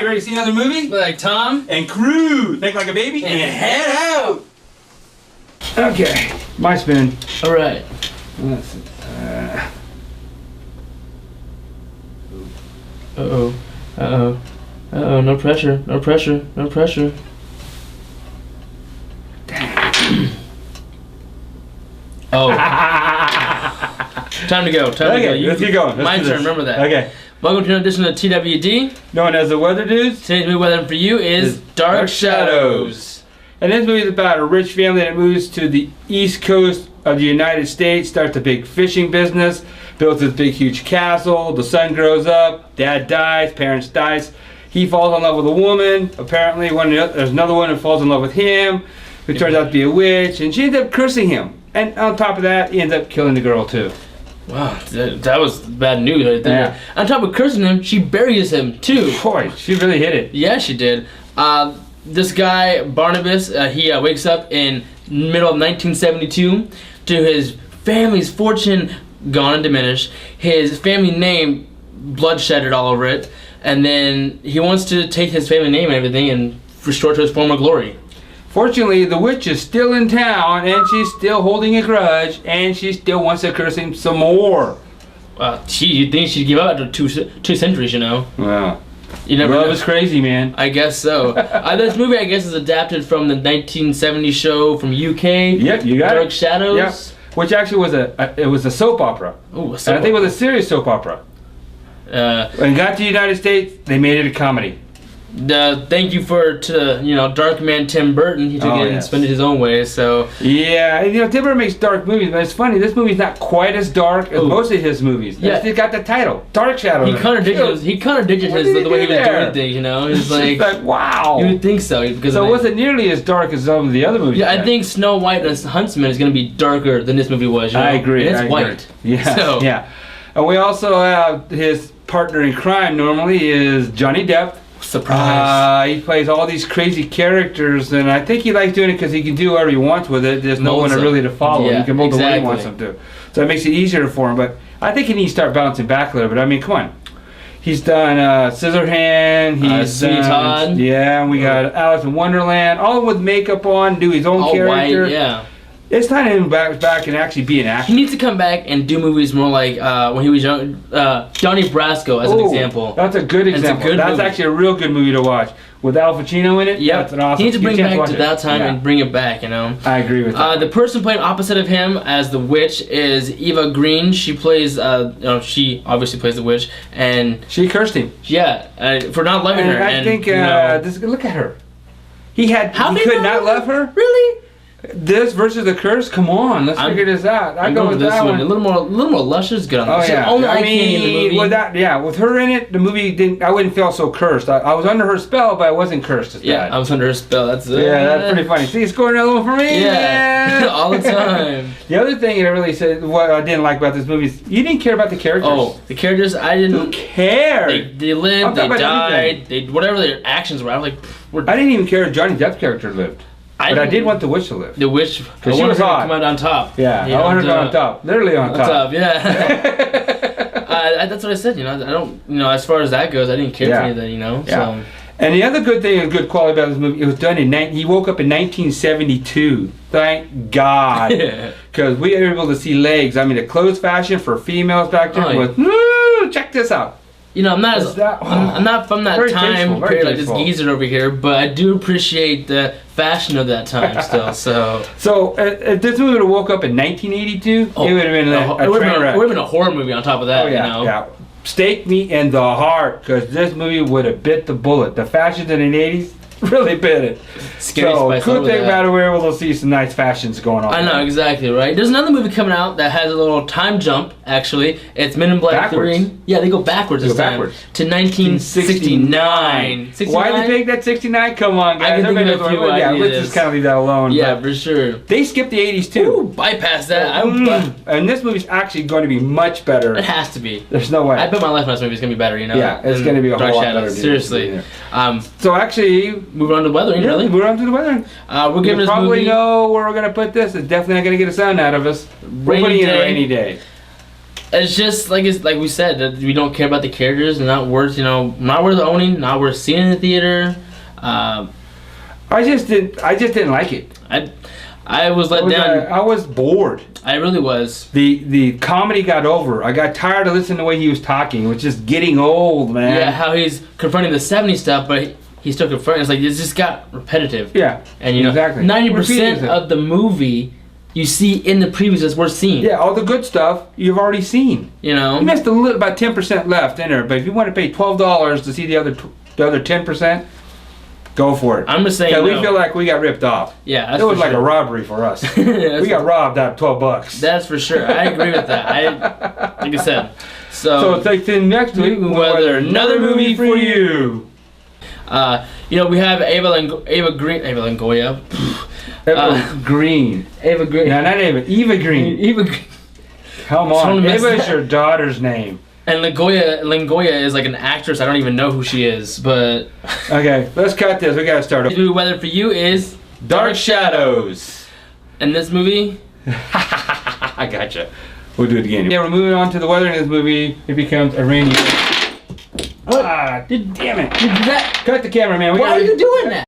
you ready to see another movie? Like Tom and Crew. Think like a baby and head out. Okay, my spin. All right. Uh-oh. Uh-oh. Uh-oh, no pressure. No pressure. No pressure. Oh. Time to go. Time to go. Let's keep going. My turn. Remember that. Okay. Welcome to an edition of TWD. Known as the Thewhetherdudes. Today's movie weather for you is Dark Shadows. And this movie is about a rich family that moves to the east coast of the United States, starts a big fishing business, builds this big huge castle, the son grows up, dad dies, parents dies, he falls in love with a woman, apparently there's another one who falls in love with him, who turns out to be a witch, and she ends up cursing him. And on top of that, he ends up killing the girl too. Wow, that was bad news right there. Yeah. On top of cursing him, she buries him too. Boy, she really hit it. Yeah, she did. This guy, Barnabas, he wakes up in middle of 1972 to his family's fortune gone and diminished, his family name bloodshedded all over it, and then he wants to take his family name and everything and restore it to his former glory. Fortunately, the witch is still in town, and she's still holding a grudge, and she still wants to curse him some more. You'd think she'd give up after two centuries, you know? Wow. You never Love know. is crazy, man. I guess so. This movie, I guess, is adapted from the 1970 show from UK. Yep, you got Dark it. Shadows. Yep. Which actually was a soap opera. Ooh, a soap and I think it opera. was a serious soap opera. When it got to the United States, they made it a comedy. Thank you to Dark Man Tim Burton. He took it and spun it his own way. So yeah, Tim Burton makes dark movies, but it's funny. This movie's not quite as dark as most of his movies. Yeah, it's got the title, Dark Shadows. He contradicted the way he was doing things. You know, it's like wow. You would think so because it wasn't nearly as dark as some of the other movies. Yeah, I think Snow White and the Huntsman is going to be darker than this movie was. You know? I agree. And it's white. Yeah. So. Yeah. And we also have his partner in crime. Normally is Johnny Depp. Surprise! He plays all these crazy characters, and I think he likes doing it because he can do whatever he wants with it. There's no one really to follow. Yeah, he can mold the way he wants him to. So it makes it easier for him. But I think he needs to start bouncing back a little bit. I mean, come on. He's done Scissorhand. He's Sweeney done, Todd. Yeah, and we got Alice in Wonderland. All with makeup on, do his own all character. White, yeah. It's time to him back and actually be an actor. He needs to come back and do movies more like when he was young. Johnny Brasco, as an example. That's a good example. That's actually a real good movie to watch. With Al Pacino in it? Yeah. That's an awesome. He needs to bring back to that time and bring it back, you know? I agree with that. The person playing opposite of him as the witch is Eva Green. She plays, she obviously plays the witch. And she cursed him. Yeah, for not loving her. I think, look at her. He could not love her? Really? This versus the curse? Come on, let's figure this out. I'm going with this one. A little more luscious, good on this. Yeah. Only I can't in the movie. With her in it, the movie didn't. I wouldn't feel so cursed. I was under her spell, but I wasn't cursed as bad. I was under her spell. That's it. Yeah, that's pretty funny. See, scoring another one for me. Yeah, all the time. The other thing that really said what I didn't like about this movie is you didn't care about the characters. Oh, the characters, I didn't. Who cared? They lived, they died, whatever their actions were. I was like, I didn't even care if Johnny Depp's character lived. But I did want the witch to live. The witch, because she was hot. Come out on top. Yeah, I wanted her on top, literally on top. Yeah. That's what I said. I don't. As far as that goes, I didn't care for any of that. Yeah. So. And the other good thing and good quality about this movie, it was done he woke up in 1972. Thank God, because we were able to see legs. I mean, the clothes fashion for females back then was. Check this out. I'm not I'm not from that time period like this geezer over here, but I do appreciate the fashion of that time still. So if this movie would have woke up in 1982, it would have been a train wreck. It would have been a horror movie on top of that. Yeah. Stake me in the heart, because this movie would have bit the bullet. The fashions in the 80s really bit it. Scary so cool thing about it, we're able to see some nice fashions going on. I know, exactly, right? There's another movie coming out that has a little time jump, actually. It's Men in Black 3. Yeah, they go backwards this time. To 1969. Why did they make that 69? Come on, guys. I can think of a few ideas. Let's just kind of leave that alone. Yeah, for sure. They skipped the 80s too. Ooh, bypass that. And this movie's actually going to be much better. It has to be. There's no way. I bet my life on this movie is going to be better, Yeah, it's going to be a whole lot better. Seriously. So actually, moving on to weathering, really. Moving on to the weathering. We're giving this probably movie... know where we're going to put this. It's definitely not going to get a sound out of us. We're putting it in a rainy day. It's just like we said that we don't care about the characters and not worth not worth owning, not worth seeing in the theater. I just didn't like it. I was let down. I was bored. I really was. The comedy got over. I got tired of listening to the way he was talking. It was just getting old, man. Yeah, how he's confronting the 70s stuff, but he's still confronting. It's like it just got repetitive. Yeah, and exactly. 90% of the movie you see in the previews that's worth seeing. Yeah, all the good stuff you've already seen. You missed about 10% left in there. But if you want to pay $12 to see the other 10%. Go for it. I'm just saying. We feel like we got ripped off. Yeah, that's it was for like sure. a robbery for us. We got robbed out of $12. That's for sure. I agree with that. Like I said. So take the next week. Whether another movie for you. We have Eva Longoria. Green. Eva Green. No, not Eva. Eva Green. Eva Green. Come on. Eva is your daughter's name. And Longoria is like an actress. I don't even know who she is, but... Okay, let's cut this. We gotta start. This movie, Weather for You, is... Dark Shadows. And this movie... I gotcha. We'll do it again. Yeah, we're moving on to the weather in this movie. It becomes a rainy... What? Damn it. Did that... Cut the camera, man. Why are you doing that?